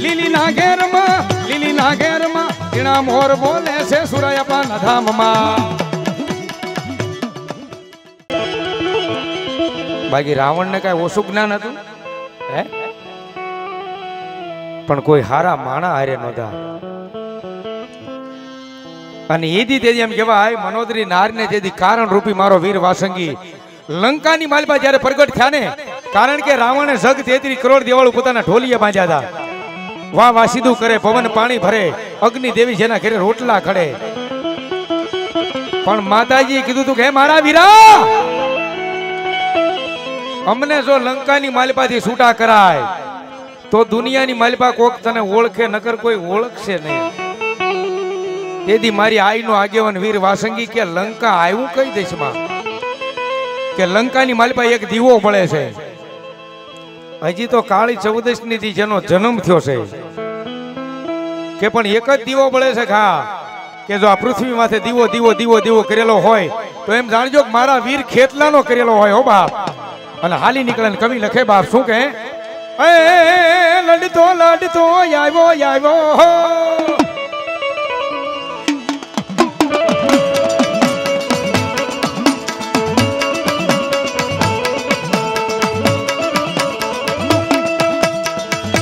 લીલી ના ઘેરમાં ઈણા મોર બોલે છે સુરયપા નધામમાં. બાકી રાવણ ને કઈ ઓછું જ્ઞાન હતું હે, પણ કોઈ હારા માણા હારે નહોતા. અને એદી તેદી એમ કહેવાય મનોદરી નારને જેદી કારણ રૂપી મારો વીર વાસંગી લંકાની માલપા જ્યારે પ્રગટ થયા ને, કારણ કે રાવણે જગ 33 કરોડ દેવાળું પોતાના ઢોલીએ બાંધ્યા હતા. વાહ વાહ સીધું કરે, પવન પાણી ભરે, અગ્નિ દેવી જેના ઘરે રોટલા ખડે. પણ માતાજીએ કીધું તું કે મારા વીરા, અમને જો લંકાની માલપાથી છૂટા કરાય તો દુનિયાની માલપા કોક તને ઓળખે, નકર કોઈ ઓળખશે નહીં. તેથી મારી આઈનો આગેવાન વીર વાસંગી કે લંકા આવ્યું કઈ દેશમાં કે લંકાની માલપા એક દીવો પડે છે. હજી તો કાળી 14 થી જેનો જન્મ થયો છે કે પણ એક જ દીવો બળે છે ખા કે જો આ પૃથ્વી માથે દીવો દીવો દીવો દીવો કરેલો હોય તો એમ જાણજો કે મારા વીર ખેતલાનો કરેલો હોય હો બાપ. અને હાલી નીકળે કવિ લખે બાપ શું કે એ લડતો લડતો આવ્યો આવ્યો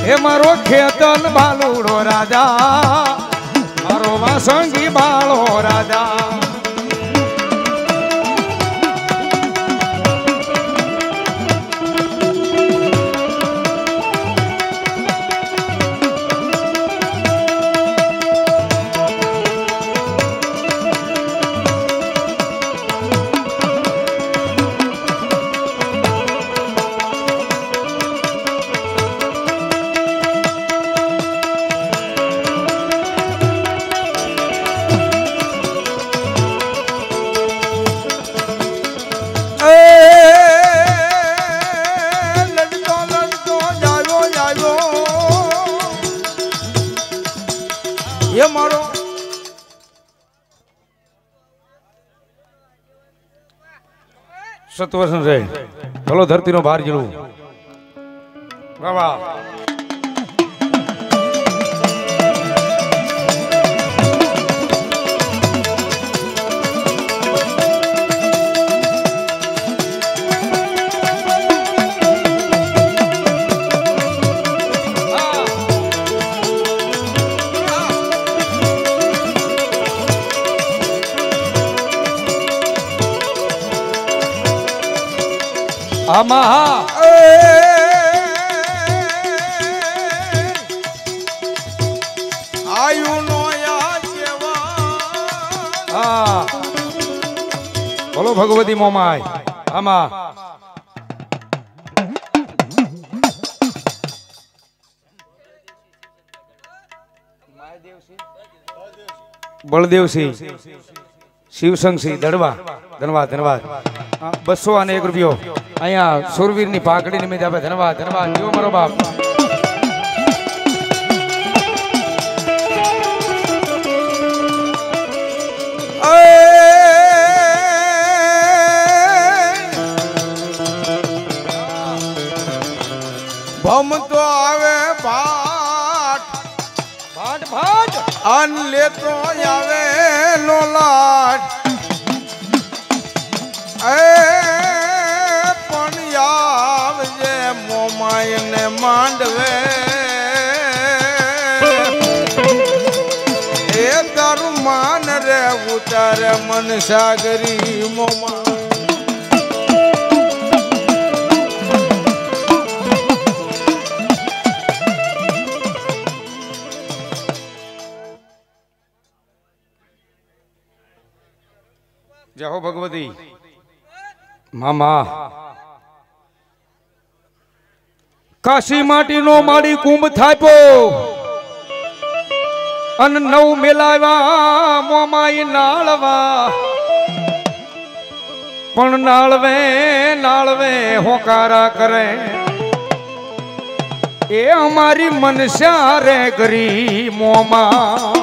હે મારો ખેતલ બાલુડો રાજા, મારો વાસંગી બાળો રાજા. સત્વસન છે ચલો ધરતીનો બહાર જલું વાહ. આમાં આયુ નો હા બોલો ભગવતી મોમાય. આમાં બળદેવસિંહ શિવસંગસિંહ દડવા ધન્યવાદ ધન્યવાદ. 201 રૂપિયો અહીંયા સુરવીર ની પાકડી નિમિત્તે આપે. ધન્યવાદ ધન્યવાદ જીવો મારો બાપ. ભમ તો આવે ભાટ ભાટ ભાટ અન લેતો આવે લોલાટ. મોમાયને માંડવે એ તારું માન રે ઉતારે મન સાગરી મોમા. જય હો ભગવતી મામા. કાશી માટીનો માડી કુંભ થાપ્યો અન નવ મેલાવ્યા મોમાઈ નાળવા. પણ નાળવે નાળવે હોકારા કરે એ અમારી મનસ્યા રે ગરી મોમા.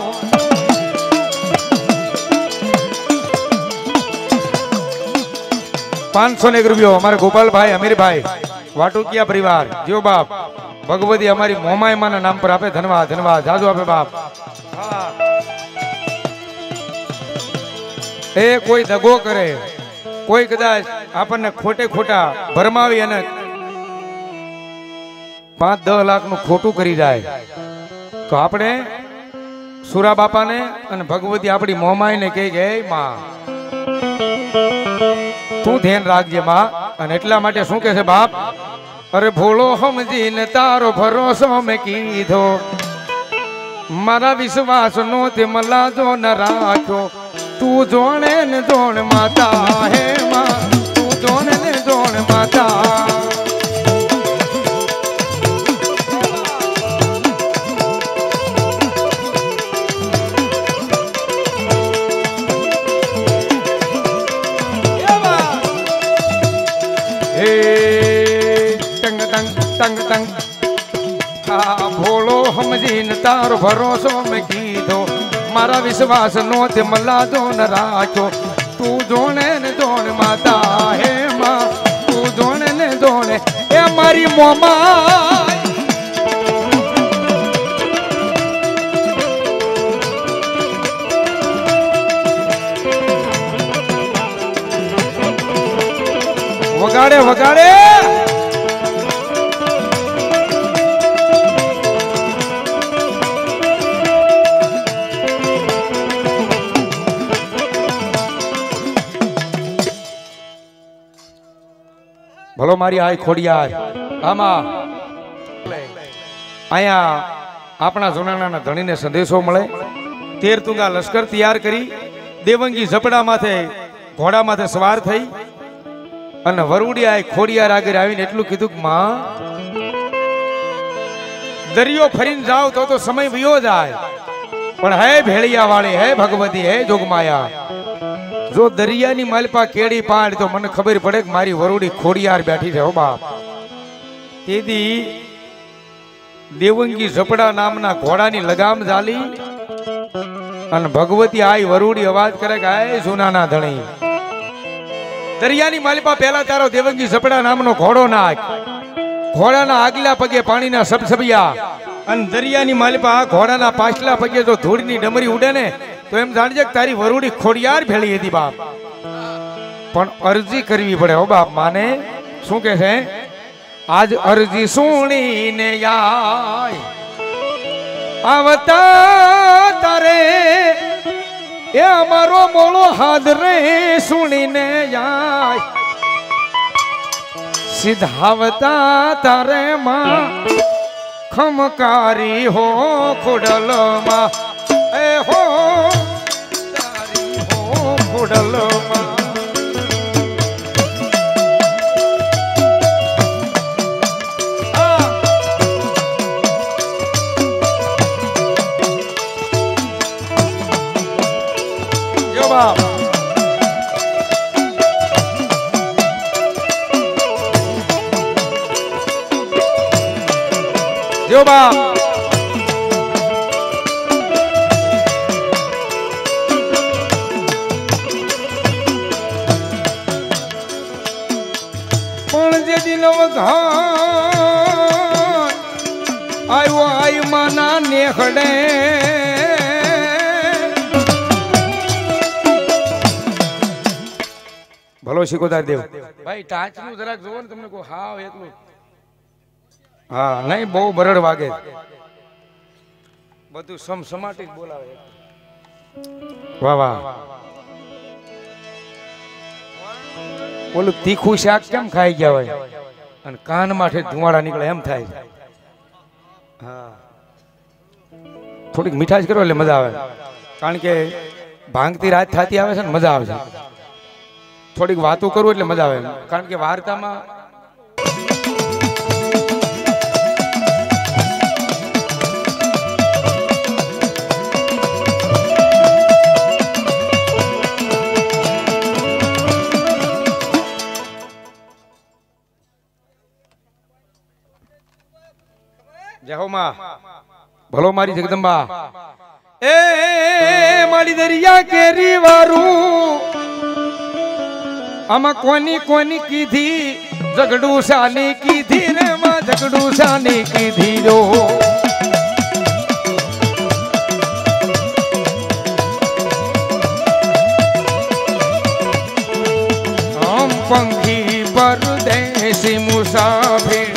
501 રૂપિયો અમારે ગોપાલભાઈ અમીરભાઈ વાટુકિયા પરિવાર જીઓ બાપ. ભગવતી અમારી મોમાઈ માના નામ પર આપે ધન્યવાદ ધન્યવાદ જાજુ આપે બાપ એ કોઈ દગો કરે કોઈ કદાચ આપણને ખોટે ખોટા ભરમાવી અને 5-10 લાખ નું ખોટું કરી જાય તો આપણે સુરા બાપાને અને ભગવતી આપણી મોમાઈને કહે કે માં તું ધ્યાન રાખજે માં અને એટલા માટે શું કહે છે બાપ અરે ભોળો સમજીને તારો ભરોસો મેં કીધો મારા વિશ્વાસ નો તે મલાજો ન રાખ્યો તું જોણે ને જોણ માતા હે માં તું જોણે ને જોણ માતા तंग तंग भोलो समझीने तारो भरोसो में कीधो मारा विश्वास नो ते मलाजो न राखो तू जोने ने जोने माता हे मां तू जोने ने जोने ए मारी मोमा वगाड़े वगाड़े ભલો મારી આય ખોડિયાર આમાં અહીંયા આપણા જોનાના ધણીને સંદેશો મળે 13 તુંગા લશ્કર તૈયાર કરી દેવંગી ઝપડા માથે ઘોડા માથે સવાર થઈ અને વરુડી આય ખોડિયાર આગળ આવીને એટલું કીધું કે માં દરિયો ફરીને જાવ તો સમય વયો જાય પણ હે ભેળિયા વાળી હે ભગવતી હે જોગમાયા જો દરિયાની માલપા કેડી પાડ તો મને ખબર પડે કે મારી વરુડી ખોડિયાર બેઠી છે હો બાપ તેદી દેવંગી ઝપડા નામના ઘોડાની લગામ ઝાલી અને ભગવતી આઈ વરુડી અવાજ કરે કે આય સુનાના ધણી દરિયાની માલપા પહેલા તારો દેવંગી ઝપડા નામનો ઘોડો નાખ ઘોડાના આગલા પગે પાણીના સબસબિયા અને દરિયાની માલપા ઘોડાના પાછલા પગે જો ધૂળની ડમરી ઉડે ને તો એમ જાણજે કે તારી વરુડી ખોડિયાર ભેળી હતી બાપ પણ અરજી કરવી પડે હો બાપ માને શું કે છે આજ અરજી સુણીને આય આવતા તારે એ અમારો મોળો હાદરે સુણીને આય સિધાવતા તારે માં ખમકારી હો ખોડલમાં એ હો તારી હો ખોડલમાં જો બાપ જો બાપ आयो आई माना नेखड़े भलो शिकोदार देव भाई टाच नु जरा जोन तुमने को हाव एकलो हां नहीं बहु बरड़ वागे બધું સમસમાટી બોલાવે વાહ વાહ ઓલું તીખું શાક કેમ ખાઈ ગયા હોય અને કાન માંથી ધુમાડા નીકળે એમ થાય હા થોડીક મીઠાશ કરો એટલે મજા આવે કારણ કે ભાંગતી રાત થાતી આવે છે ને મજા આવે છે થોડીક વાતો કરું એટલે મજા આવે કારણ કે વાર્તામાં जय हो मां भलो मारी जगदंबा ए मारी दरिया केरी वारू आमा कोनी कोनी की थी झगड़ू सानी की थी रे मां झगड़ू सानी की धीरो हम पंखी परदेसी मुसाफिर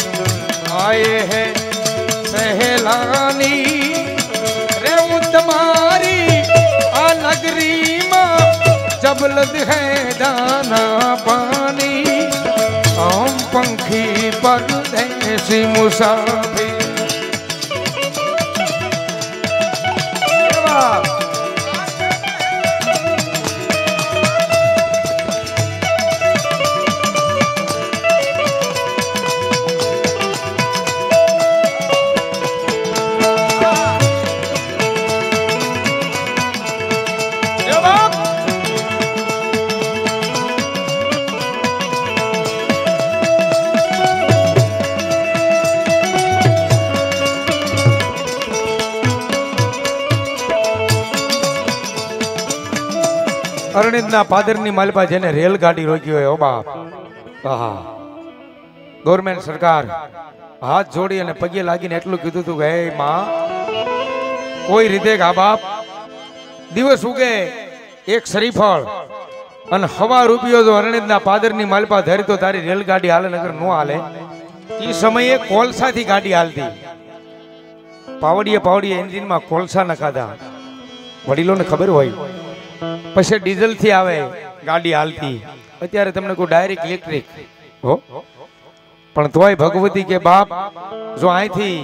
आए हैं सहलानी रे तुम्हारी आ नगरी माँ जबलद है दाना पानी हम पंखी परदेसी मुसाफिर અરણિતના પાદરની માલપા જેને રેલગાડી રોકી હોય ઓ બાપ આહા ગવર્મેન્ટ સરકાર હાથ જોડી અને પગે લાગીને એટલું કીધું હતું કે હે માં કોઈ રીતે ગા બાપ દિવસ ઉગે એક શરીફળ અને હવા રૂપિયો જો અરણિતના પાદરની માલપા ધરી તો તારી રેલગાડી હાલે નગર નો હાલે એ સમયે કોલસાથી ગાડી હાલતી પાવડીએ એન્જિનમાં કોલસા નખાતા વડીલોને ખબર હોય પછી ડીઝલ થી આવે ગાડી હાલતી અત્યારે તમને કોઈ ડાયરેક્ટ ઇલેક્ટ્રિક હો પણ તોય ભગવતી કે બાપ જો અહીંથી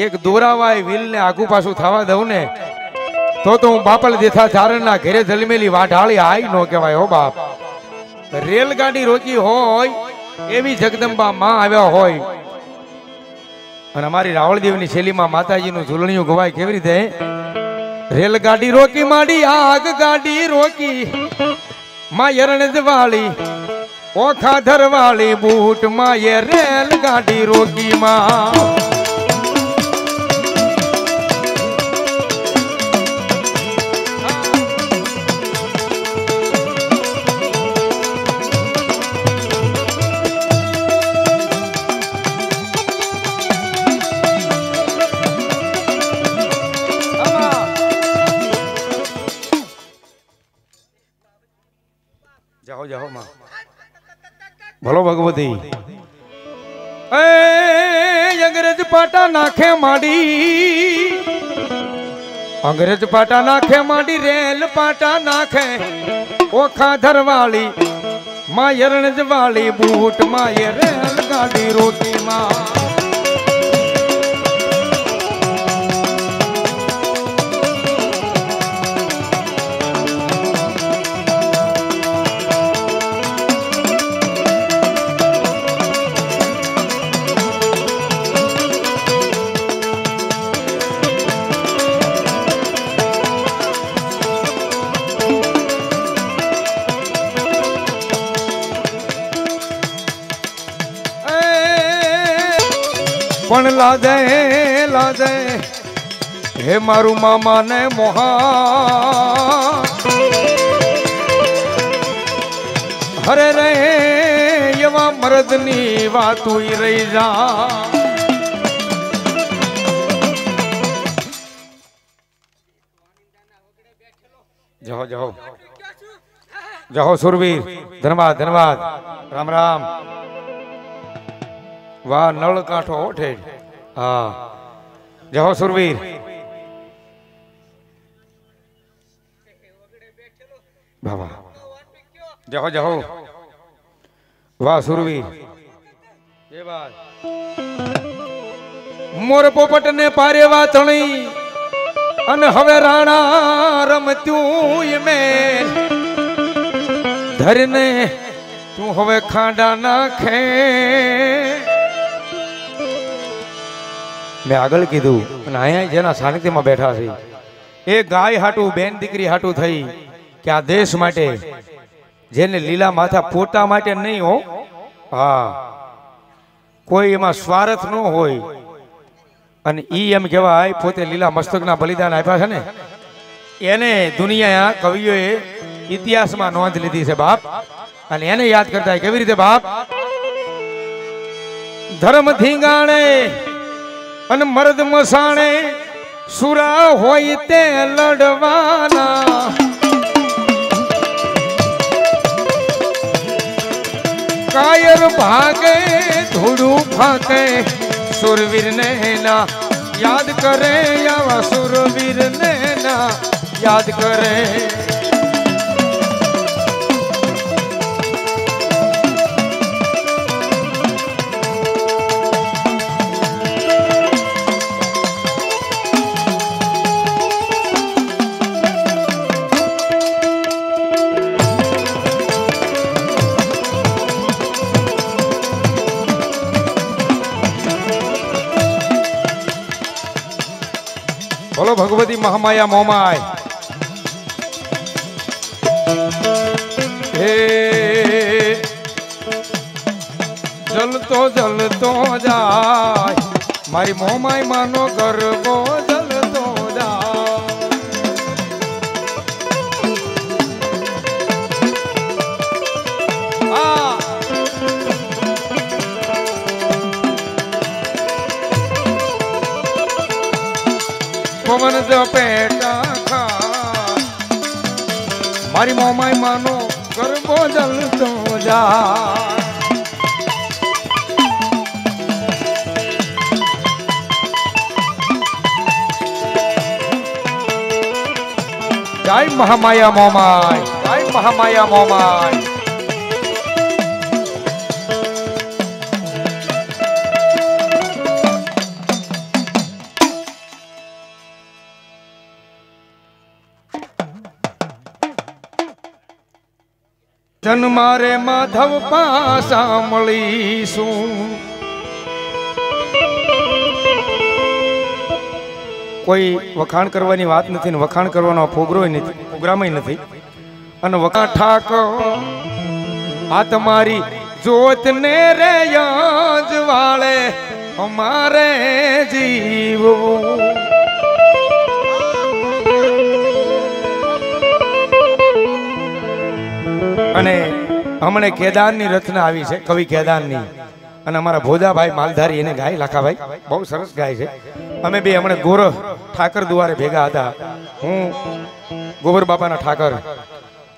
એક દોરાવાય વ્હીલ ને આગુ પાછું થવા દઉં ને તો હું બાપલ દેથા ચારણના ઘરે જલમેલી વાઢાળી આઈ નો કહેવાય હો બાપ રેલગાડી રોકી હોય એવી જગદંબા માં આવ્યા હોય અને અમારી રાવળદેવની શૈલીમાં માતાજીનું ઝૂલણિયું ગવાય કેવી રીતે રેલગાડી રોકી માડી આગ ગાડી રોકી માં યરણજ વાળી ઓખા ધરવાળી બૂટ માં એ રેલગાડી રોકી માં जाओ जाओ माँ भलो भगवती अंग्रेज पाटा नाखे माडी अंग्रेज पाटा नाखे माडी रेल पाटा नाखे ओखा धरवाली माँ यरणज वाली बूट माँ ये रेल गाड़ी रोकी माँ पण लादे हे मारू मामा ने मोहा हरे रे यवा मर्दनी वातु रही जा जाओ जाओ जाओ सुरवीर धन्यवाद धन्यवाद राम राम वाह नल काठो ओठे हाँ जहो सुरवीर बाबा जहो जहो वाह सुरवीर ये बात मोर पोपट ने पारे वा तणी अन हवे राणा रमत्यूं में धरने तू हवे खांडा नाखे मैं आगल कीधु जेना सानिध्य में बैठा थी ए गाय हाटू बेन दीकरी हाटू थई कि आ देश माटे जेने लीला माथा पोता माटे नहीं हो हाँ कोई एमा स्वार्थ न होय अने ई एम कहेवाय पोते लीला मस्तकना बलिदान आप्या छे ने एने दुनिया कविओए इतिहास में नोंध लीधी छे बाप अने एने याद करता है केवी रीते बाप ધર્મ ધીંગાણે અને મર્દ મસાણે સુરા હોય તે લડવાના કાયર ભાગે ધૂળું ફાકે સુરવીર ને ના યાદ કરે આવા સુરવીર ને ના યાદ કરે બોલો ભગવતી મહામાયા મોમાય હે જલતો જલતો જાય મારી મોમાય માનો ગરબો જલતો જાય પવન પેટા ખા મારી મોમાય માનો ગરબો જલતો જા જય મહામાયા મોમાય જય મહામાયા મોમાય જન્મારે માધવ પાસા મળીશું કોઈ વખાણ કરવાની વાત નથી ને વખાણ કરવાનો પ્રોગ્રામ નથી અને વખાણ ઠાક આ તમારી જોત ને રે યાજ વાળે અમારે જીવવું અને હમણે કેદારની રચના આવી છે કવિ કેદારની અને અમારા ભોજાભાઈ માલધારી એને ગાય લાખાભાઈ બહુ સરસ ગાય છે અમે બે હમણે ગોરખ ઠાકર દ્વારે ભેગા હતા હું ગોબર બાપાના ઠાકર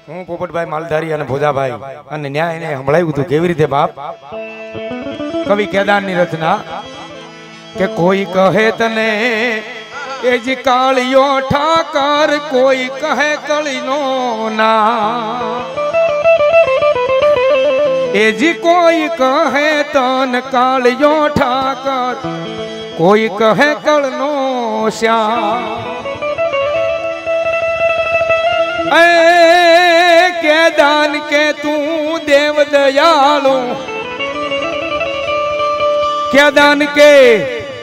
હું પોપટભાઈ માલધારી અને ભોજાભાઈ અને ન્યાય એને સંભળાવ્યું હતું કેવી રીતે બાપ કવિ કેદારની રચના કે કોઈ કહે તને એ જ કાળિયો ઠાકર કોઈ કહે કળીનો ના એ જી કોઈ કહે તન કાળિયો ઠાકર કોઈ કહે કળનો શ્યામ એ કેદાન કે તું દેવ દયાળુ કેદાન કે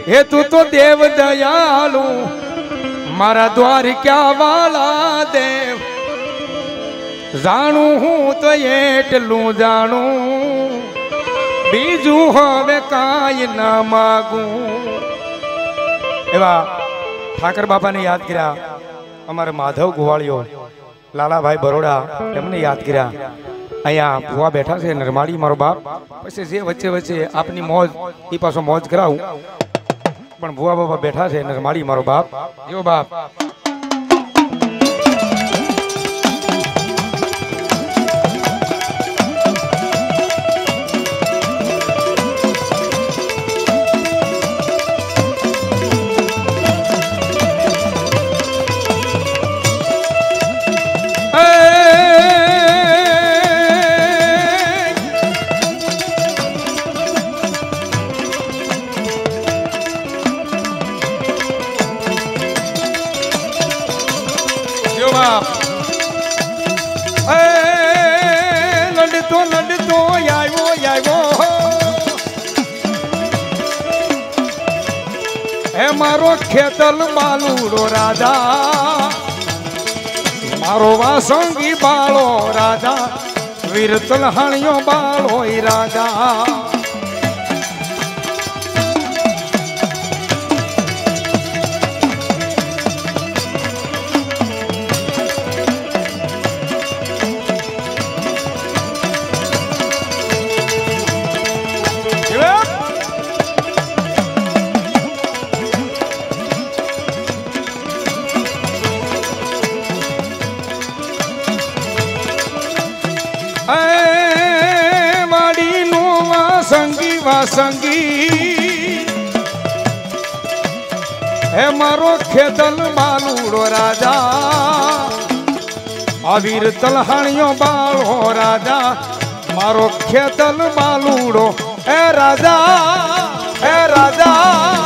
હે તું તો દેવ દયાળુ મારા દ્વારિકા વાલા દેવ જાણું હું તો એટલું જાણું બીજું હવે કાંઈ ના માગું એવા ઠાકર બાપાને યાદ કર્યા અમારે માધવ ગોવાળિયો લાલાભાઈ બરોડા એમને યાદ કર્યા અહીંયા ભુવા બેઠા છે નરમાળી મારો બાપ પછી જે વચ્ચે વચ્ચે આપની મોજ એ પાછો મોજ કરાવું પણ ભુવા બાપા બેઠા છે નરમાળી મારો બાપ એવો બાપ લડતો આવ્યો હે મારો ખેતલ બાલુડો રાજા મારો વાસંગી બાળો રાજા વીર તલહાણિયો બાળો રાજા વાસંગી હે મારો ખેતલ માલુડો રાજા આવીર તલહાણીઓ બાળો રાજા મારો ખેતલ માલુડો હે રાજા હે રાજા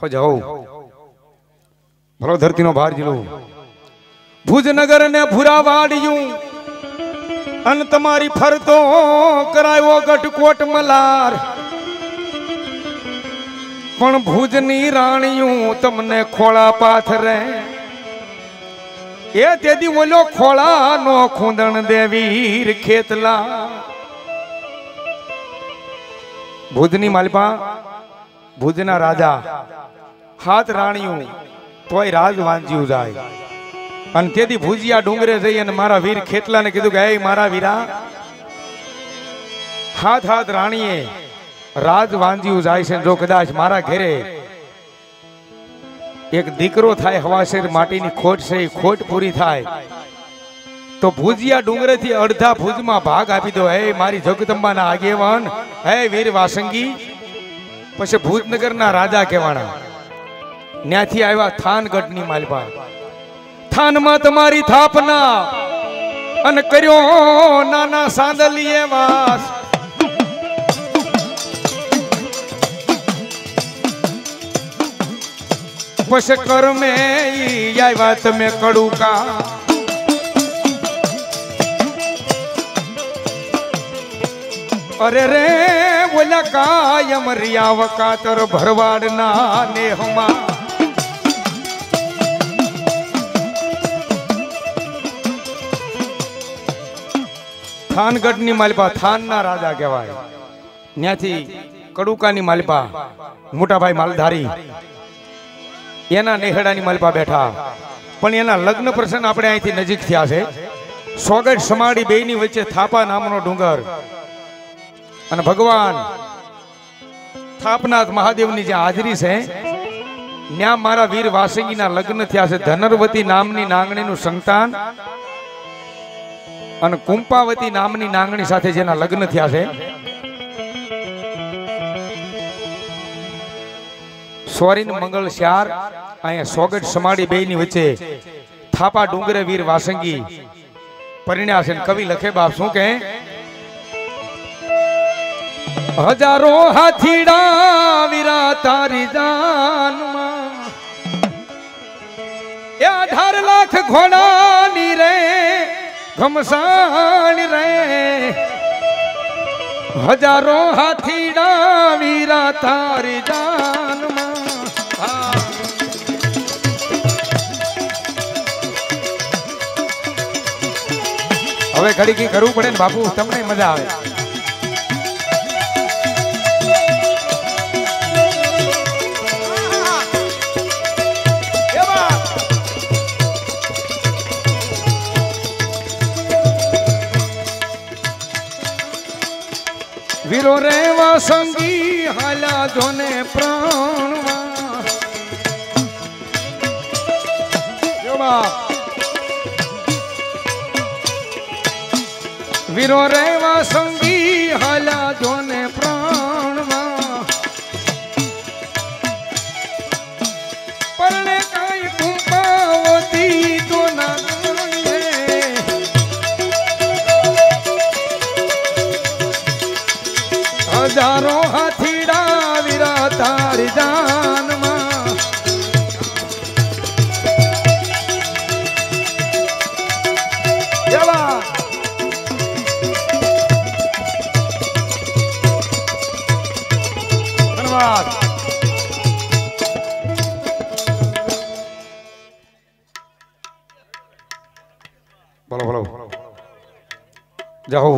જાઓ ભલો ધરતીનો ભાર જીલો ભુજનગર ને ભૂરા વાડિયું અન તમારી ફરતો કરાયો ગઢકોટ મલાર પણ ભુજની રાણીયું તમને ખોળા પાથરે એ તેદી ઓલો ખોળા નો ખૂંદણ દેવીર ખેતલા ભુજની માલપા ભુજના રાજા હાથ રાણીયું તોય રાજ વાંચ્યું જાય અને તેથી ભુજિયા ડુંગરે જઈ અને મારા વીર ખેતલાને કીધું કે હે મારા વીરા હાથ હાથ રાણીએ રાજ વાંચ્યું જાય છે જો કદાચ મારા ઘરે એક દીકરો થાય હવાશેર માટીની ખોટ છે એ ખોટ પૂરી થાય તો ભુજિયા ડુંગરેથી અડધા ભુજમાં ભાગ આપી દો હે મારી જગદંબાના આગેવાન હે વીર વાસંગી પછી ભુજનગરના રાજા કહેવાના ત્યાંથી આવ્યા થાનગઢની માલપા થાનમાં તમારી થાપના અને કર્યો નાના સાંદલીએ વાસ પછી કરમે આવ્યા તમે કડુકા અરે રે બોલ્યા કાયમ રિયા વકાતર ભરવાડના નેહમાં થાનગઢની માલપા થાનના રાજા કહેવાય ત્યાંથી કડુકાની માલપા મોટાભાઈ માલધારી એના નેહડાની માલપા બેઠા પણ એના લગ્ન પ્રસંગ આપણે અહીંથી નજીક થયા છે સોગડ સમાડી બેયની વચ્ચે થાપા નામનો ડુંગર અને ભગવાન થાપનાથ મહાદેવની જે હાજરી છે ત્યાં મારા વીર વાસંગીના લગ્ન થયા છે ધનરવતી નામની નાંગણીનું સંતાન અને કુંપાવતી નામની નાંગણી સાથે જેના લગ્ન થયા છે સોરીન મંગળ શાર અહીંયા સોગડ સમાડી બેયની વચ્ચે થાપા ડુંગરે વીર વાસંગી પરિણ્યા છે કવિ લખે બાપ શું કહે હજારો હાથીડા વીરા તારી જાનમાં 18 લાખ ઘોડાની રે ઘમસાણ રે હજારો હાથીડા વીરા તારી જાનમાં હવે ઘડી કરવું પડે ને બાપુ તમને મજા આવે વીરો રે વાસંગી હાલા જોને પ્રાણવા વીરો રે વાસંગી હાલા જોને પ્રાણવા પરણે કાઈ કુંપાવતી તો ના હજારો હાથીડા વીરા તારી જાનમાં ધન્યવાદ બોલો બોલો જાઓ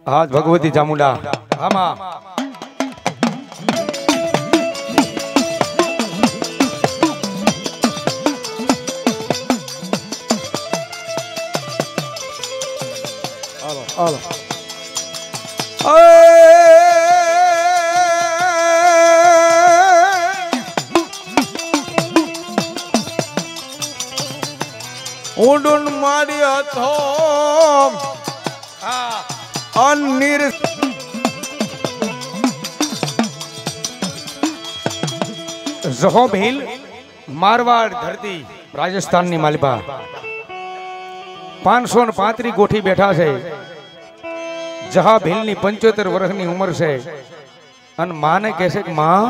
હાથ ભગવતી ચામુંડા આમાં હાલો હાલો ઉડુન મારી હતો અનિર જહો ભીલ મારવાડ ધરતી રાજસ્થાનની માલિપા 535 ગોઠી બેઠા છે. જહા ભીલની 75 વર્ષની ઉંમર છે અને માને કહે છે કે માં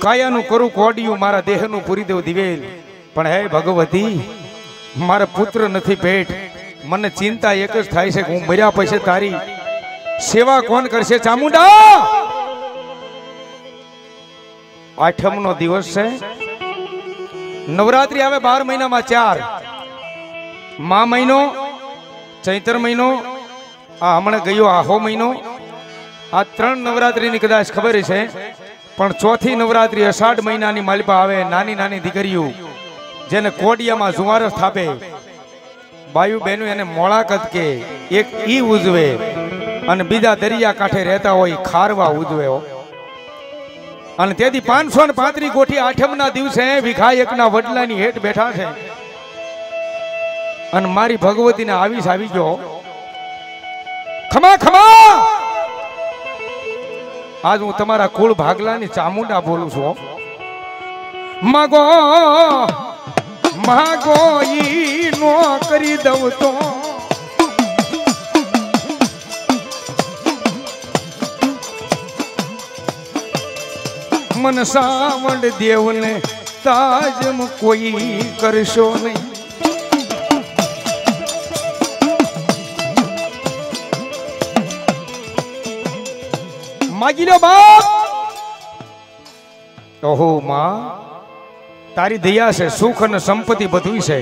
કાયાનું કરું કોડિયું મારા દેહનું પૂરી દેવ દિવેલ, પણ હે ભગવતી મારા પુત્ર નથી પેટ. મને ચિંતા એક જ થાય છે કે હું મર્યા પછી તારી સેવા કોણ કરશે ચામુંડા? આઠમનો દિવસ છે, નવરાત્રી આવે 12 મહિનામાં 4, મા મહિનો, ચૈત્ર મહિનો, આ હમણાં ગયો આહો મહિનો. આ 3 નવરાત્રીની કદાચ ખબર છે, પણ ચોથી નવરાત્રી અષાઢ મહિનાની માલિપા આવે. નાની નાની દીકરીઓ જેને કોડિયામાં જુવારસ થાપે, બાયુ બહેનો એને મોળાકત કે એક ઈ ઉજવે અને બીજા દરિયા કાંઠે રહેતા હોય ખારવા ઉજવે. અને તેથી 535 ગોઠી આઠમના દિવસે વિખાયકના વડલાની હેઠ બેઠા છે અને મારી ભગવતીને આવી ગયો. ખમા ખમા, આજ હું તમારા કુળ ભાગલાની ચામુંડા બોલું છું. માગો માગો ઈ નો કરી દઉં તો મન સાવંડ દેવને તાજમ કોઈ કરશો નહીં. માગી લો બાપ. ઓહો માં, તારી દયા છે, સુખ અને સંપત્તિ બધું છે,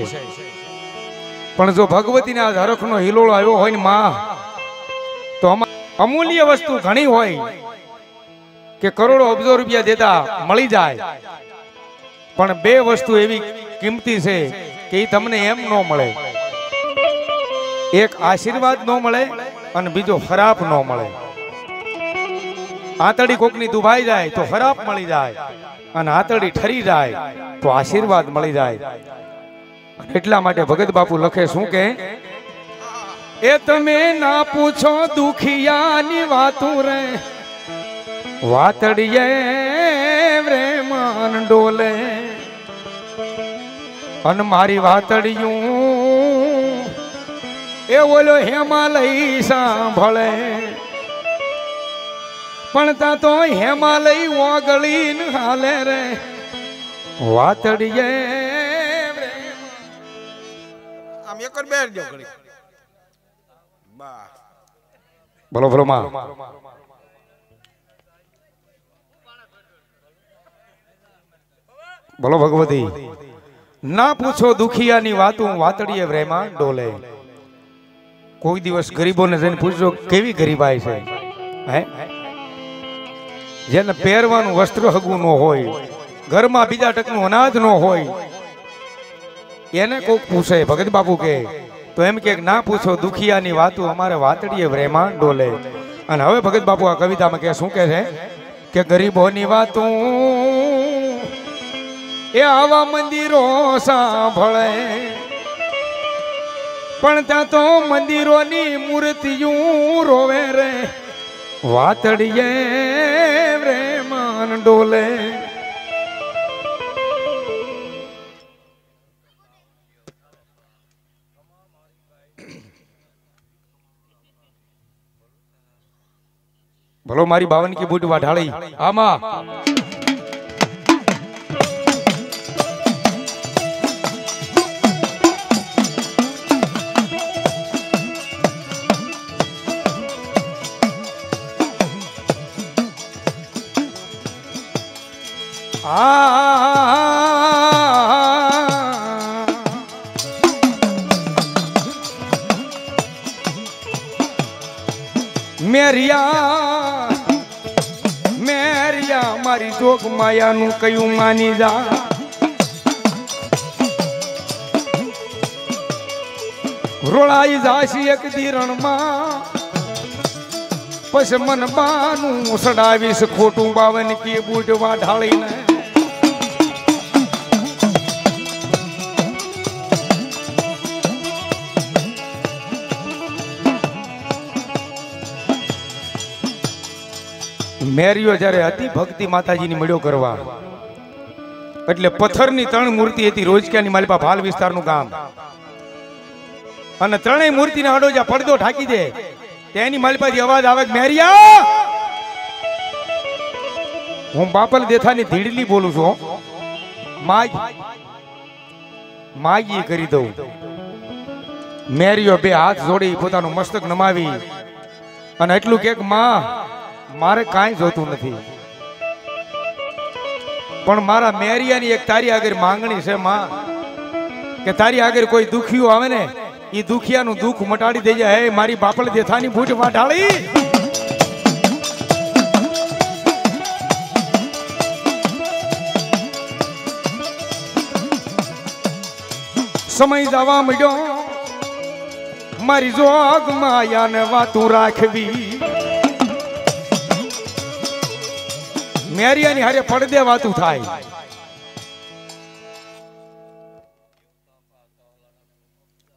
પણ જો ભગવતીને આ હરખનો હિલોળો આવ્યો હોય ને માં, તો અમૂલ્ય વસ્તુ ઘણી હોય કે કરોડો અબજો રૂપિયા દેતા મળી જાય, પણ 2 વસ્તુ એવી કિંમતી છે કે એ તમને એમ ન મળે. એક આશીર્વાદ ન મળે અને બીજો ખરાબ ન મળે. આંતળી કોકની દુભાઈ જાય તો ખરાબ મળી જાય, અને આંતળી ઠરી જાય તો આશીર્વાદ મળી જાય. એટલા માટે ભગત બાપુ લખે શું કે, એ તમે ના પૂછો દુખિયાની વાતું રે, વાતડીએ પ્રેમાન ડોલે. અને મારી વાતડિયું એ ઓલો હિમાલય સાંભળે, પણ તા તો હિમાલય ઓગળીને હાલે રે, વાતડીએ આમ એકર બેર જો કરી. બસ બોલો બોલો માં. બોલો ભગવતી. ના પૂછો દુખિયાની વાતું, વાતડીએ પ્રેમાન ડોલે. કોઈ દિવસ ગરીબોને જઈને પૂછજો કેવી ગરીબાઈ છે, હે? જેને પહેરવાનું વસ્ત્ર હગું ન હોય, ઘરમાં બીજા ટકનું અનાજ ન હોય, એને કોક પૂછે ભગત બાપુ કે, તો એમ કે ના પૂછો દુખિયાની વાતું, અમારે વાતડીએ પ્રેમાન ડોલે. અને હવે ભગત બાપુ આ કવિતામાં કે શું કે છે કે ગરીબોની વાતું એ આવા મંદિરો સાંભળે, પણ ત્યાં તો મંદિરોની મૂર્તિઓ રોવે રે, વાતડીએ પ્રેમાન ડોલે. ભલો મારી 52 કી બૂટ વાઢાળી આમાં. મેરિયા મેરિયા મારી જોગ માયાનું કયું માની જા, રોળાઈ જાશી એક દીરણમાં પછી મન બાનું સડાવીશ ખોટું બાવન કે બૂટવા ઢાળીને મેરિયો જ્યારે હતી ભક્તિ માતાજીની મળ્યો કરવા એટલે પથ્થરની 3 મૂર્તિ હતી રોજક્યાની માલિપા ભાલ વિસ્તારનું ગામ અને 3 મૂર્તિને આડો જ્યાં પડદો ઢાંકી દે તેની માલિપાથી અવાજ આવે મેરિયા હું બાપલ દેથાની ધીડલી બોલું છું માગી કરી દઉં મેરિયો 2 હાથ જોડી પોતાનું મસ્તક નમાવી અને એટલું કે માં મારે કાંઈ જોતું નથી પણ મારા મેરિયાની એક તારી આગળ માંગણી છે માં કે તારી આગળ કોઈ દુખિયું આવે ને એ દુખિયાનું દુઃખ મટાડી દે જાય હે મારી બાપલ દેથાની બૂટ વાઢાળી સમય જવા મળ્યો મારી જોગ માયાને વાતું રાખવી મેરિયાની હારે પડદે વાતું થાય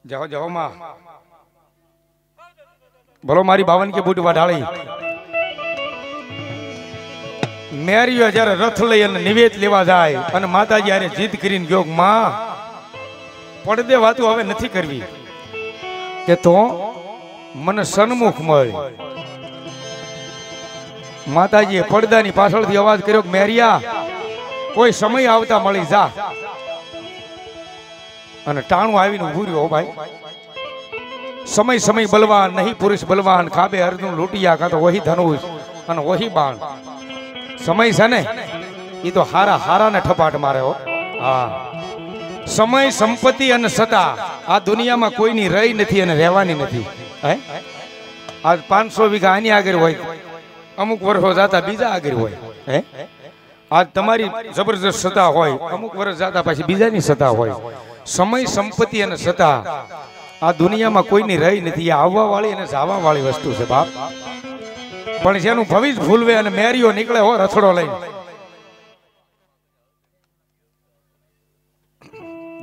જાઓ જાઓ માં બોલો મારી બાવન કે બૂટ વાઢાળી મેરિયો જ્યારે રથ લઈ અને નિવેદ લેવા જાય અને માતાજી હારે જીદ કરીને ગયો માં પડદે વાતું હવે નથી કરવી કે તો મને સન્મુખ મળ માતાજીએ પડદાની પાછળથી અવાજ કર્યો કે મેરિયા કોઈ સમય આવતા મળી જા અને ટાણું આવીને ઊભું રહ્યો ભાઈ સમય સમય બલવાન નહીં પુરુષ બલવાન ખાબે અર્જુન લૂટિયા કાં તો વહી ધનુષ અને વહી બાણ સમય છે ને એ તો હારા હારાને ઠપાટ મારે હો હા સમય સંપત્તિ અને સત્તા આ દુનિયામાં કોઈની રહી નથી અને રહેવાની નથી હે આજ 500 વીઘા આની આગળ હોય અમુક વર્ષો જાતા બીજા આગળ હોય હે આજ તમારી જબરજસ્ત સત્તા હોય અમુક વર્ષ જાતા પછી બીજાની સત્તા હોય સમય સંપત્તિ અને સત્તા આ દુનિયામાં કોઈની રહી નથી આ આવવા વાળી અને જવા વાળી વસ્તુ છે બાપ પણ જેનું ભવિષ્ય ભૂલવે અને મેરિયો નીકળે હો રથડો લઈને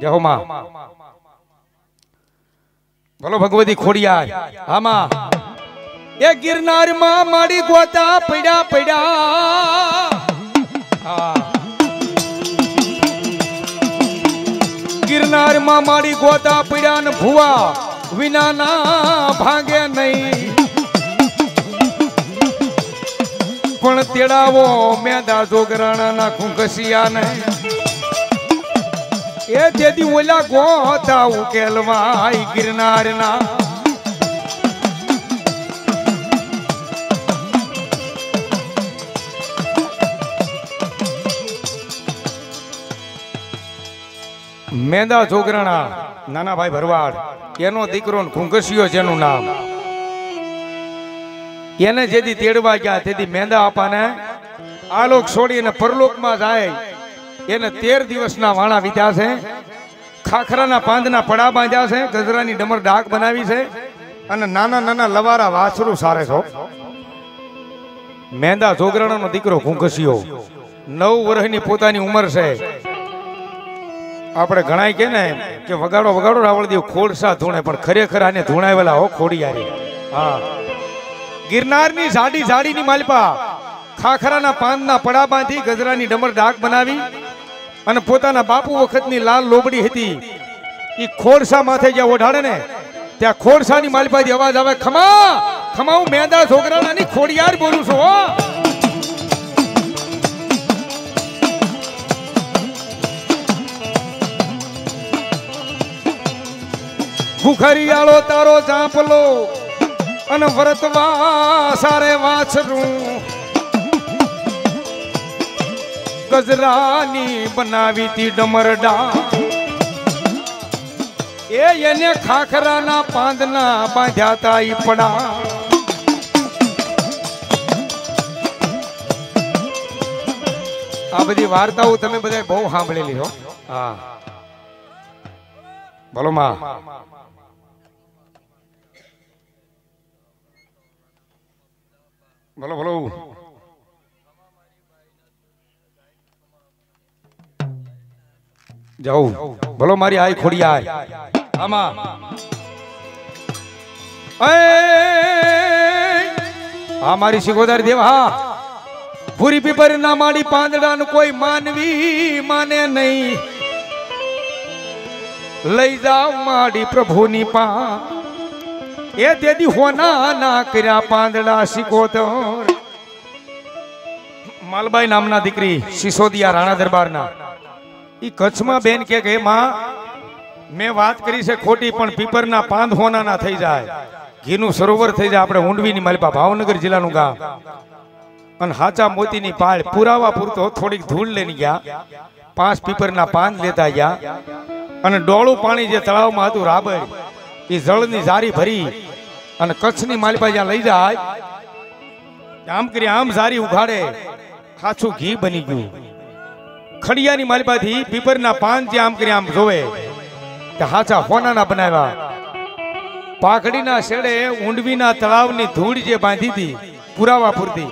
જહો માં બોલો ભગવતી ખોડિયાર આમાં એ ગિરનાર માં માડી ગોતા પડ્યા પડ્યા ગિરનાર માં માડી ગોતા પડ્યા ને ભુવા વિના ના ભાગે નહીં પણ તેડાવો મેદા જોગરાણા ના ખુંકસિયા ને એ જેદી ઓલા ગોતા ઉકેલવાય ગિરનાર ના મેદા જોગરાણા નાના ભાઈ ભરવાડ એનો દીકરો ખુંગસિયો જેનું નામ એને જેથી તેડવા ગયા તેથી મેંદા આપાને આલોક છોડીને પરલોકમાં જાય એને 13 દિવસના વાણા વીત્યા છે ખાખરાના પાંદના પડા બાંધ્યા છે ગજરાની ડમર ડાક બનાવી છે અને નાના નાના લવારા વાછરું સારે છો મેંદા જોગરાણાનો દીકરો ખુંગસિયો 9 વર્ષની પોતાની ઉંમર છે આપણે ઘણા કે ને કે વગાડો વગાડો રાવળ દેવ ખોડસા ધૂણે પણ ખરેખર આને ધૂણાવેલા હો ખોડિયારી હા ગિરનારની જાડી જાડીની માલપા ખાખરાના પાનના પડા બાંધી ગજરાની ડમર ડાક બનાવી અને પોતાના બાપુ વખતની લાલ લોબડી હતી એ ખોડસા માથે જ્યાં ઓઢાડે ને ત્યાં ખોડસાની માલપાથી અવાજ આવે ખમા ખમા હું મેંદા છોકરાની ખોડિયાર બોલું છું હો ભૂખરિયાળો તારો ચાંપલો અને વરતવા સારે વાછરું ગજરાની બનાવી તી ડમરડા એને ખાખરાના પાંદના બાંધ્યા તા ઈ પડા આ બધી વાર્તાઓ તમે બધા બહુ સાંભળેલી છો હા બોલો માં બોલો બોલો. જાઉં બોલો મારી આઈ ખોડિયાર આમાં હા મારી શિકોદર દેવ હા પૂરી પીપર ના માડી પાંદડા નું કોઈ માનવી માને નહીં લઈ જાવ માડી પ્રભુની પા એ દેદી હોના ના કર્યા પાંદડા શિકોદર માલબાઈ નામના દીકરી સિસોદિયા રાણા દરબારના ઈ કચ્છમાં બેન કે માં મેં વાત કરી છે ખોટી પણ પીપરના પાંદ હોનાના થઈ જાય ઘીનું સરોવર થઈ જાય આપણે ઊંડવીની માલિપા ભાવનગર જિલ્લાનું ગામ અને હાચા મોતીની પાળ પુરાવા પૂરતો થોડીક ધૂળ લઈને ગયા 5 પીપરના પાંદ લેતા ગયા અને ડોળું પાણી જે તળાવમાં હતું રાબડ એ જળની જારી ભરી અને કચ્છની માલિપા જ્યાં લઈ જાય આમ કરી આમ જારી ઉઘાડે ખાચું ઘી બની ગયું ખડિયાની માલિપાથી પીપરના પાન જે આમ કરી આમ જોવે કે હાચા હોનાના બનાવ્યા પાઘડીના શેડે ઊંડવીના તળાવની ધૂળ જે બાંધી હતી પુરાવા પૂરતી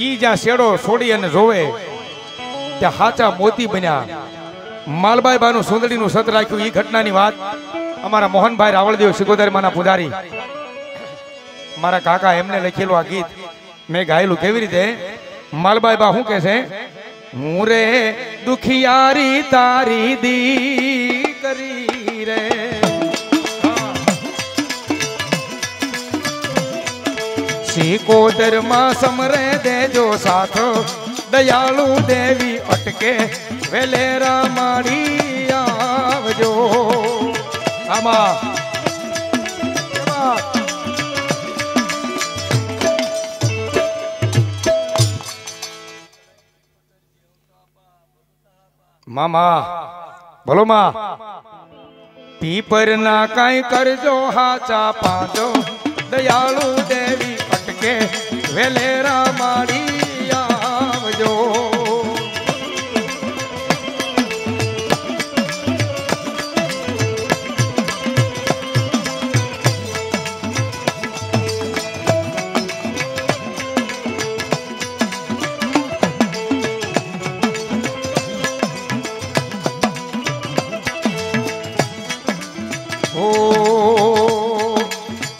ઈ જ્યાં શેડો છોડી અને જોવે ત્યાં હાચા મોતી બન્યા માલબાઈ બાનું સુંદડીનું સત રાખ્યું ઈ ઘટનાની વાત અમારા મોહનભાઈ રાવળદેવ શિકોદરમાના પૂજારી મારા કાકા એમને લખેલું આ ગીત મેં ગાયેલું કેવી રીતે માલબાઈ બા શું કહે છે હું રે દુખિયારી તારી દીકરી રે શિકોદર માં સમરે દેજો સાથ દયાળુ દેવી અટકે વેલેરા માડી આવજો આમાં મામા બોલો માં પીપર ના કઈ કરજો હાચા પાંચો દયાળુ દેવી અટકે વેલેરા માડી આવજો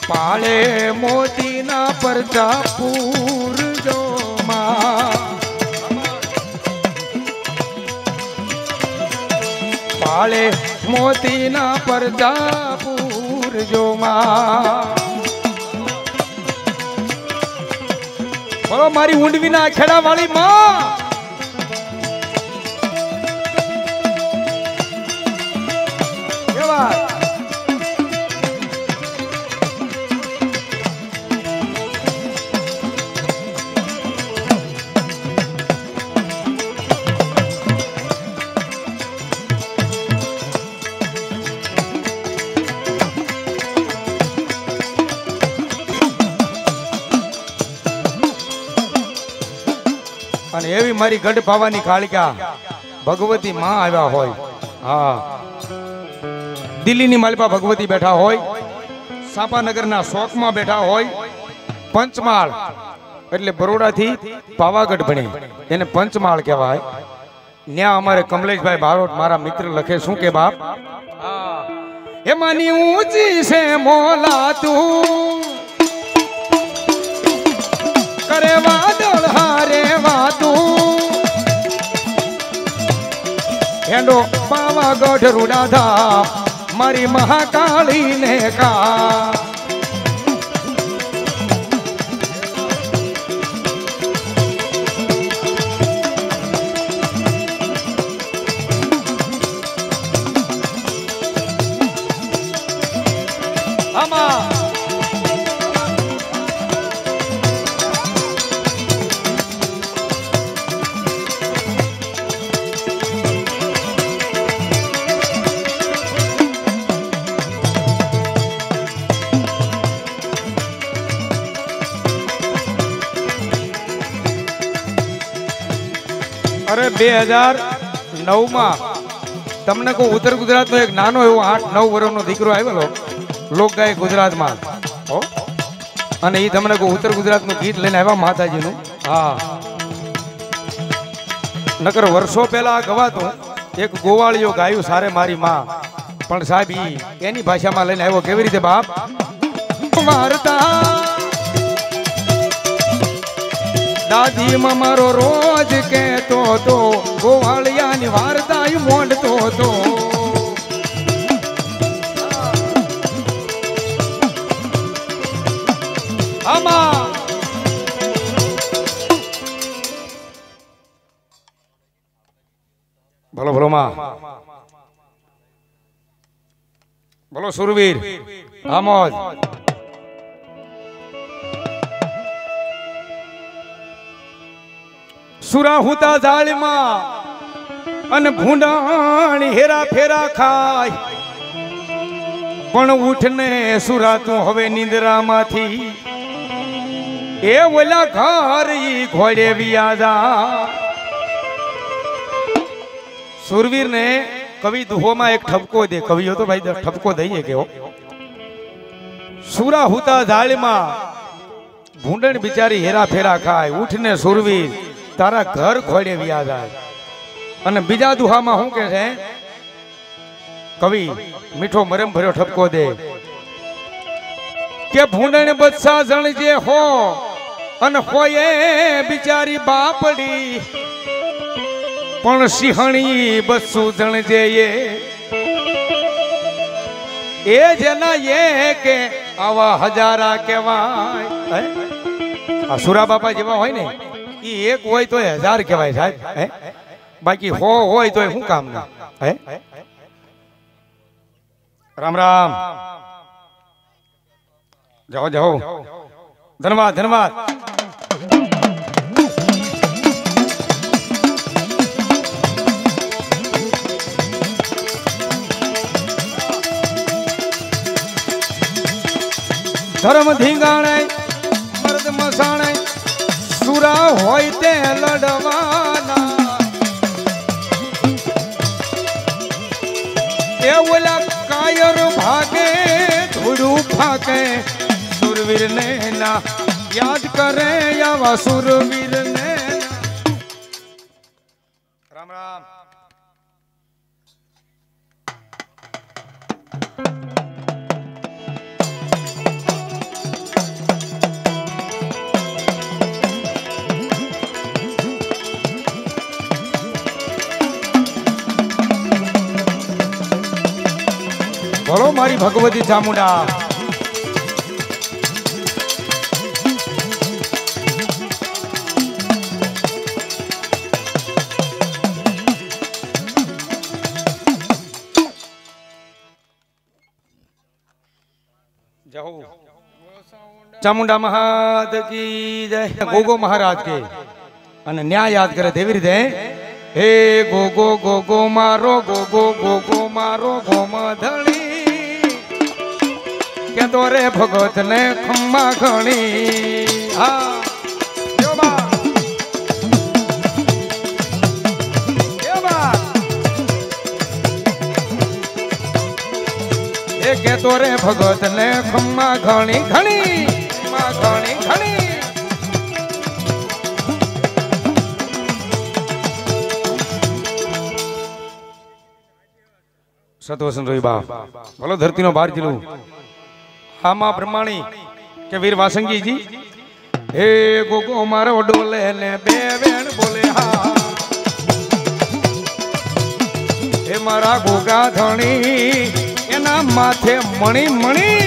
પાળે મોતીના પરચા પૂરજો માં પાળે મોતીના પરચા પૂરજો માં બોલો મારી ઊંડવીના ખેડા વાળી માં કેવા અને એવી મારી ગઢ ભાવાની કાળિકા ભગવતી માં આવ્યા હોય હા દિલ્હીની માલિપા ભગવતી બેઠા હોય સાપાનગરના શોકમાં બેઠા હોય પંચમાળ એટલે બરોડાથી પાવાગઢ ભણે એને પંચમાળ કહેવાય ન્યા અમારે કમલેશભાઈ બારોટ મારા મિત્ર લખે શું કે બાપ એમાંની ઊંચી છે મોલા તું કરે વાદળ હારે વાતું હેંડો પાવાગઢ રૂડાધા મારી મહાકાળી ને કા આમાં અરે 2009 માં તમને કહું ઉત્તર ગુજરાતનો એક નાનો એવો 8-9 વર્ષનો દીકરો આવેલો લોકગાયક ગુજરાતમાં અને એ તમને કોઈ ઉત્તર ગુજરાતનું ગીત લઈને આવ્યા માતાજીનું. હા, નકર વર્ષો પહેલા ગવાતું એક ગોવાળિયો ગાયું સારે મારી માં, પણ સાહેબ એની ભાષામાં લઈને આવ્યો. કેવી રીતે બાપ? વાર્તા દાદી માં મારો રોજ કહેતો હતો, ગોવાળિયાની વાર્તા મોંડતો હતો. આમાં બોલો બોલો માં, બોલો સુરવીર આમોદ. સુરા હુતા જાળમાં અને ભૂંડાણી હેરા ફેરા ખાય, પણ ઉઠને સુરા તું હવે નિંદ્રામાંથી, એ ઓલા ઘર ઈ ઘોડે વિયાજા. સુરવીર ને કવિ દુહોમાં એક ઠપકો દે. કવિઓ તો ભાઈ ઠપકો દઈએ કેવો. સુરા હુતા જાળમાં ભૂંડણ બિચારી હેરા ફેરા ખાય, ઉઠને સુરવીર તારા ઘર ઘોડે વ્યા જાય. અને બીજા દુહામાં શું કે છે કવિ? મીઠો મરમ ભર્યો ઠપકો દે કે ભૂંડણ બચ્ચા જણજે હો અને હોય બિચારી બાપડી, પણ સિંહણી બસું જણજે એ જેના એ કે આવા હજારા કહેવાય. આ સુરા બાપા જેવા હોય ને ઈ એક હોય તો 1000 કહેવાય સાહેબ. બાકી 100 હોય તો શું કામ ના? રામ રામ. જાઓ જાઓ. ધન્યવાદ ધન્યવાદ. ધર્મ ધીંગાણે મર્દ મસાણે સુરા હોય તે લડવાના, એ ઓલા કાયર ભાગે ધૂળું ફાકે, સુરવીર ને ના યાદ કરે આવા સુરવીર ને. રામ રામ. બોલો મારી ભગવતી ચામુંડા. ચામુંડા મહારાજ કી જય. ગોગો મહારાજ કે અને ન્યાય યાદ કરે તેવી રીતે હે ગોગો ગોગો મારો ગોગો ગોગો મારો ગોમધણી, કે દોરે ભગત ને ખમ્મા ઘણી. હા એ કે દોરે ભગત ને ખમ્મા ઘણી ઘણી ઘણી ઘણી. સતવસન રોઈ બાપ. બોલો ધરતીનો બાર જિલ્લો. આમાં બ્રહ્માણી કે વીર વાસંગીજી હે ગોગો મારો ડોલે ને બે વેણ બોલે. હા હે મારા ગોગા ધણી એના માથે મણી મણી.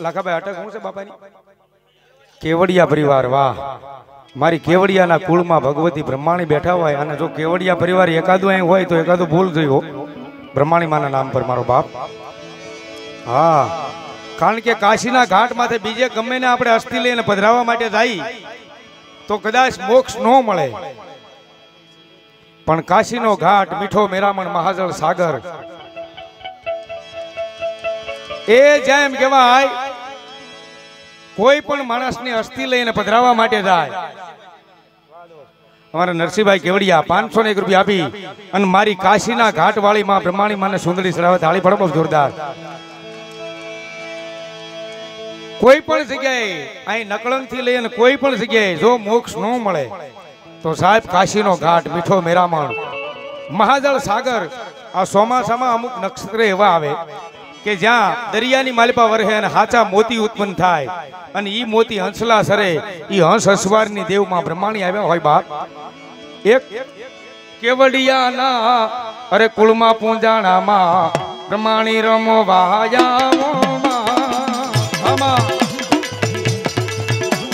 લાખાભાઈ અટક હું છે બાપાની? કેવડિયા પરિવાર. વાહ, મારી કેવડિયાના કુળમાં ભગવતી બ્રહ્માણી બેઠા હોય અને જો કેવડિયા પરિવાર એકાદું અહીં હોય તો એકાદું ભૂલ થયો બ્રહ્માણી માના નામ પર મારો બાપ. હા, કારણ કે કાશીના ઘાટ માથે બીજે ગમે ને આપણે અસ્થિ લઈને પધરાવવા માટે જાય તો કદાચ મોક્ષ ન મળે. પણ કાશીનો ઘાટ મીઠો મેરામણ મહાજળ સાગર એ જેમ કહેવાય કોઈ પણ માણસની અસ્થિ લઈને પધરાવવા માટે જાય. અમારા નરસિંહભાઈ કેવડિયા 501 રૂપિયા આપી અને મારી કાશીના ઘાટ વાળી માં બ્રહ્માણી માને સુંદરી સરાવે તાળી પડો બહુ જોરદાર. કોઈ પણ જગ્યાએ અહીં નકળંગ થી લઈને કોઈ પણ જગ્યાએ જો મોક્ષ ન મળે તો સાહેબ કાશીનો ઘાટ મીઠો મેરામણ મહાજળ સાગર. આ ચોમાસામાં અમુક નક્ષત્ર એવા આવે કે જ્યાં દરિયાની માલિપા વરહે અને હાચા મોતી ઉત્પન્ન થાય અને ઈ મોતી હંસલા સરે ઈ હંસ હસવારની દેવમાં બ્રહ્માણી આવ્યા હોય બાપ. એક કેવડિયાના અરે કુળમાં પૂંજાણામાં બ્રહ્માણી રમો વાયામાં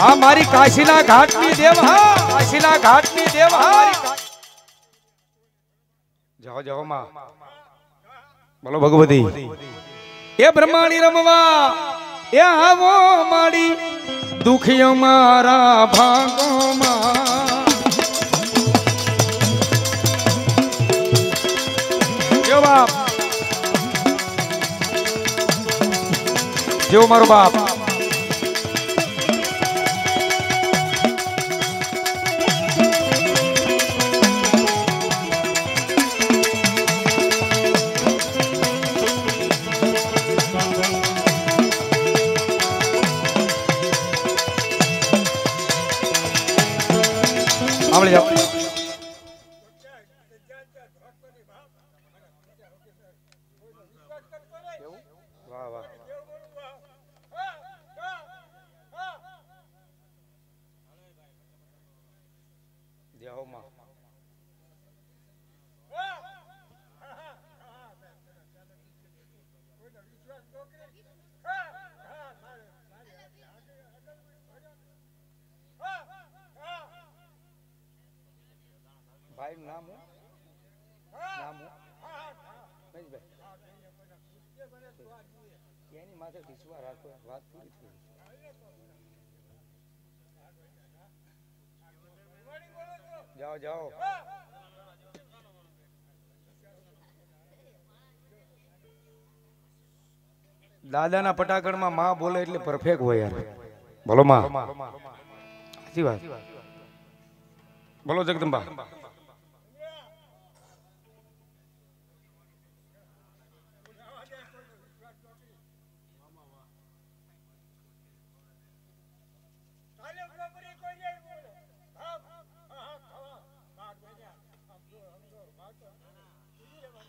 આ મારી કાશીના ઘાટની દેવ. હા કાશીના ઘાટની દેવ. જાઓ જાઓ માં બોલો ભગવતી. એ બ્રહ્માણી રમવા એ આવો માડી દુખિયો મારા ભાગોમાં. જો બાપ જો મારો બાપ આવડે જાઓ. વાહ વાહ દેહો માં ભાઈ નામ નામ એની માથે વિશ્વાસ રાખો વાત પૂરી થઈ. જાઓ જાઓ દાદાના પટાકણમાં માં બોલે એટલે પરફેક્ટ હોય યાર. બોલો માં સાચી વાત. બોલો જગદંબા.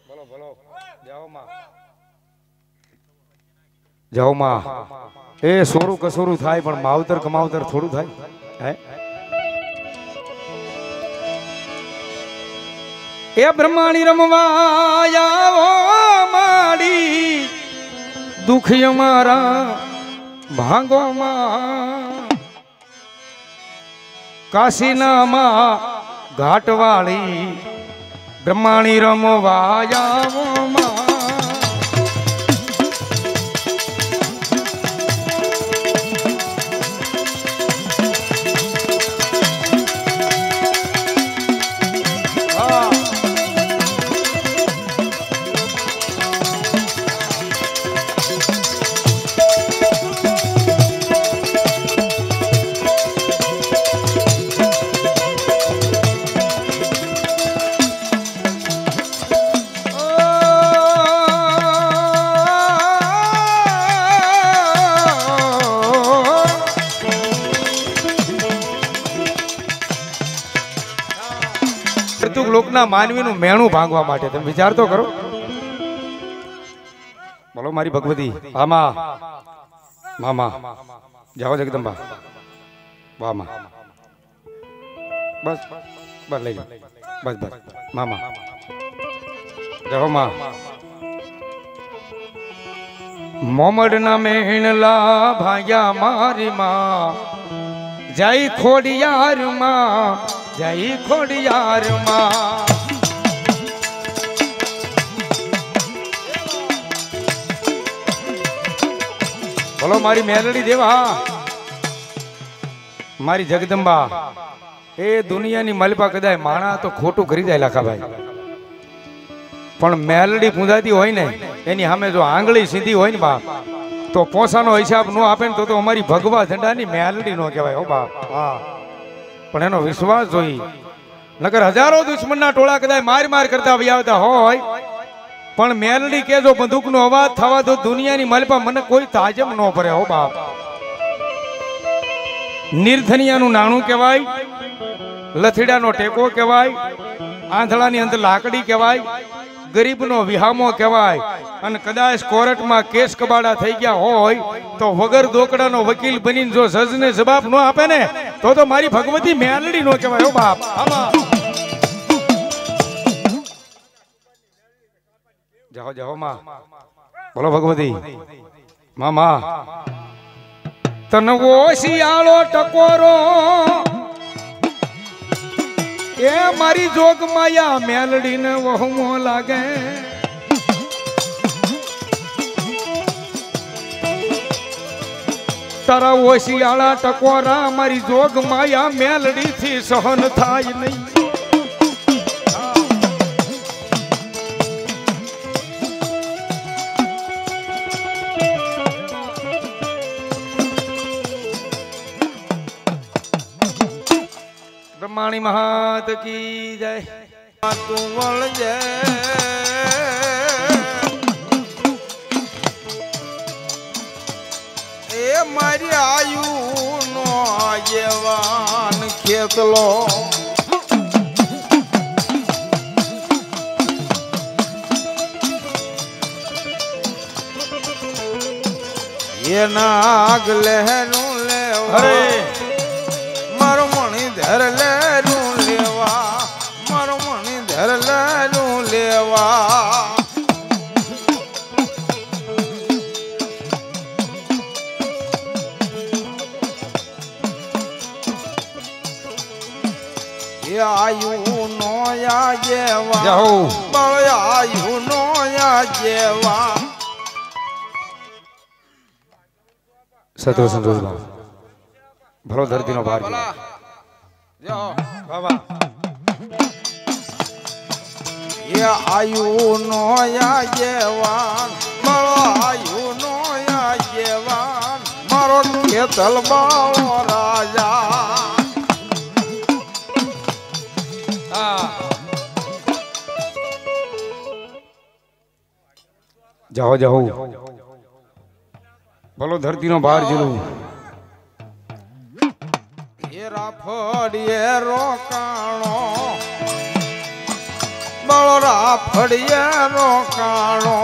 બોલો બોલો જાઓ માં જાઓ માં. એ સોરું કસોરું થાય પણ માવતર કમાવતર થોડું થાય હે. એ બ્રહ્માણી રમવા આવો માડી દુખિય મારા ભાગોમાં. કાશીનામાં ઘાટવાળી બ્રહ્માણી રમવા આવો માં. લોકના માનવીનું મેણું ભાંગવા માટે તમે વિચાર તો કરો. બોલો મારી ભગવતી. આમાં મામા જાઓ જગદંબા. વામા બસ બસ લઈ લો બસ બસ મામા જાઓ માં. મોમડના મેણલા ભાગ્યા મારી માં જય ખોડિયાર માં જય ખોડિયાર માં. બોલો મારી મેલડી દેવા મારી જગદંબા એ દુનિયાની મલપા કદાય માણા તો ખોટું કરી જાય લાખાભાઈ, પણ મેલડી પૂંજાતી હોય ને એની સામે જો આંગળી સીધી હોય ને બાપ તો પોસાનો હિસાબ નો આપે ને તો અમારી ભગવા ઝંડાની મેલડી નો કહેવાય હો બાપ. હા, પણ એનો વિશ્વાસ જોઈ, નકર હજારો દુશ્મનના ટોળા કદાય માર કરતા આવતા હોય, પણ મેલડી કે જો બંદૂકનો અવાજ થવા દો દુનિયાની મલપા મને કોઈ તાજમ ન ભરે હો બાપ. નિર્ધનિયાનું નાણું કહેવાય, લથડીયાનો ટેકો કહેવાય, આંધળાની અંદર લાકડી કહેવાય, ગરીબનો વિહામો કહેવાય, અને કદાચ કોર્ટમાં કેસ કબાડા થઈ ગયા હોય તો વગર દોકડાનો વકીલ બનીને જો જજને જવાબ ન આપે ને તો મારી ભગવતી મેલડી નો કહેવાય હો બાપ. જાઓ જાઓ માં, બોલો ભગવતી મામા. તનવો શિયાળો ટકોરો એ મારી જોગ માયા મેલડીને વહમો લાગે, તારા ઓશિયાળા ટકોરા મારી જોગ માયા મેલડી થી સહન થાય નહીં. બ્રહ્માણી મહાત કી જય. તું વળજે એ મારી આયુ નો આગેવાન ખેતલો, એના આગલે નું લેવા મારો મણિધર લેરું લેવા, મારો મણિધર લેરું લેવા. એ આયુ નો આગેવા બળ આયુ નો આગેવા. સતો સંતોષ ભલો ધરતીનો ભાર એ આયુ નો આગેવાન મારો આયુ નો આગેવાન મારો ખેતલ બાળો રાજા. જાઓ જાઓ ભલો ધરતીનો ભાર જીલું. રાફડીએ રોકાણો બાળો રાફડીએ રોકાણો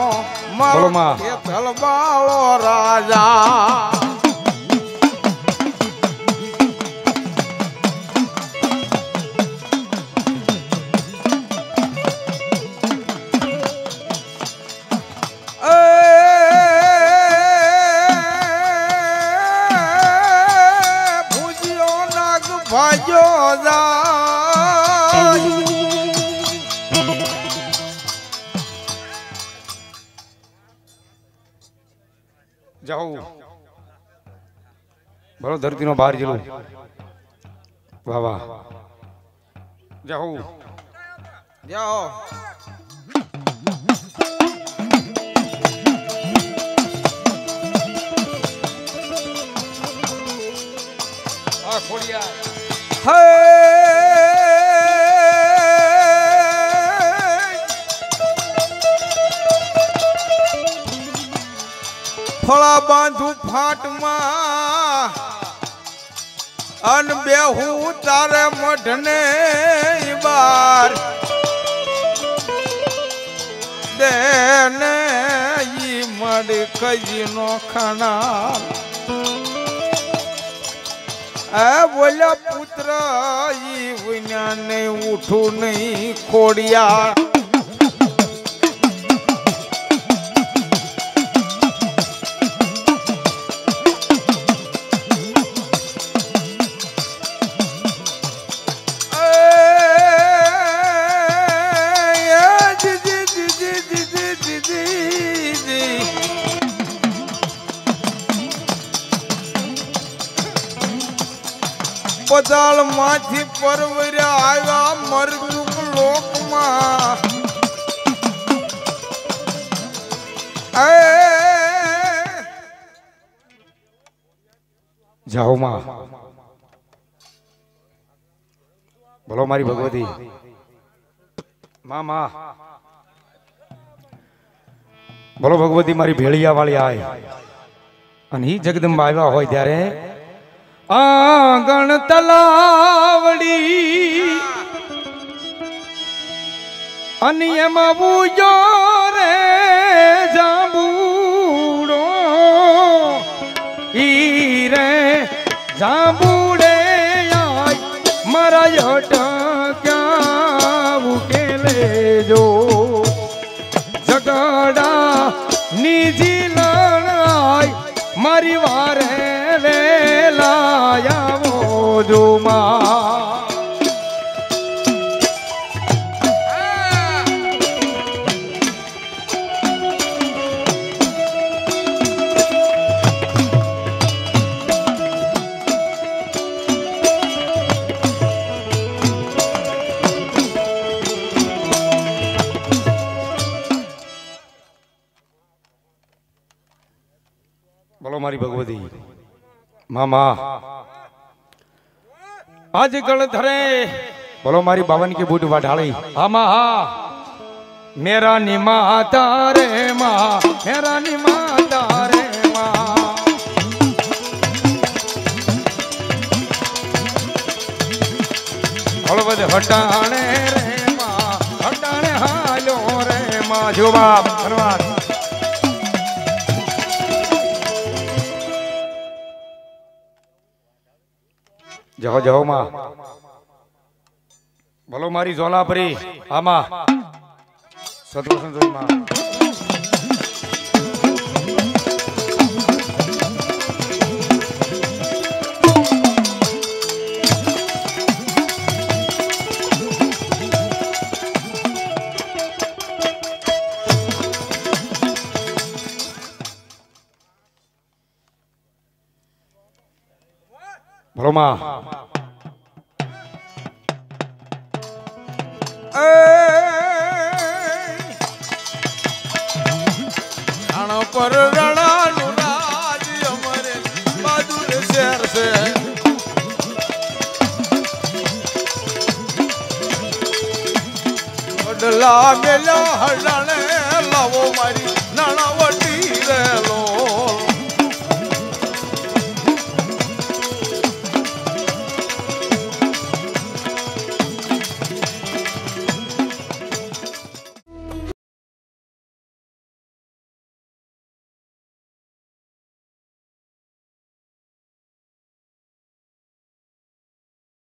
મારો ખેતલ બાળો રાજા. જાઓ ભલો ધરતીનો ભાર જીલું. વાહ વાહ. જાઓ જાઓ આ ખોડિયા. હે ફળા બાંધું ફાટમાં અન બેહું તારે મઢને બાર દેને ઈ મડ કજીનો ખાના. આ બોલ્યા પુત્ર ઈ વિના ને ઉઠું નહીં ખોડિયા. પદાળ માંથી પરવર્યા આવ્યા મરદુક લોકમાં જાઓ માં બોલો મારી ભગવતી માં બોલો ભગવતી મારી ભેળિયા વાળી આય અને ઈ જગદંબા આવ્યા હોય ત્યારે આંગણ તલાવડી અને એમાં બુજો રે જાંબુડો ઈ રે જાંબુડે આય મારા અટક્યા ઉકેલે જો ઝઘડા નીજી લડાઈ મારી વારે વેલા આવો જો માં બોલો મારી ભગવતી મામા આજ ગળ ધરે બોલો મારી બાવન की बूट वाढाળી આમાં હા મેરા ની માતા રે માં મેરા ની માતા રે માં હળવદ હટાણે રે માં હટાણે હાલો રે માં જો બાપ ધન્યવાદ જાઓ જાઓ માં બોલો મારી ઝોલાપરી આમાં સદગુણ જોઈ માં બોલો માં રાણા પર રણાનું રાજ અમારે બહાદુર શેર છે વડલા મેલા હરણાને લાવો મારી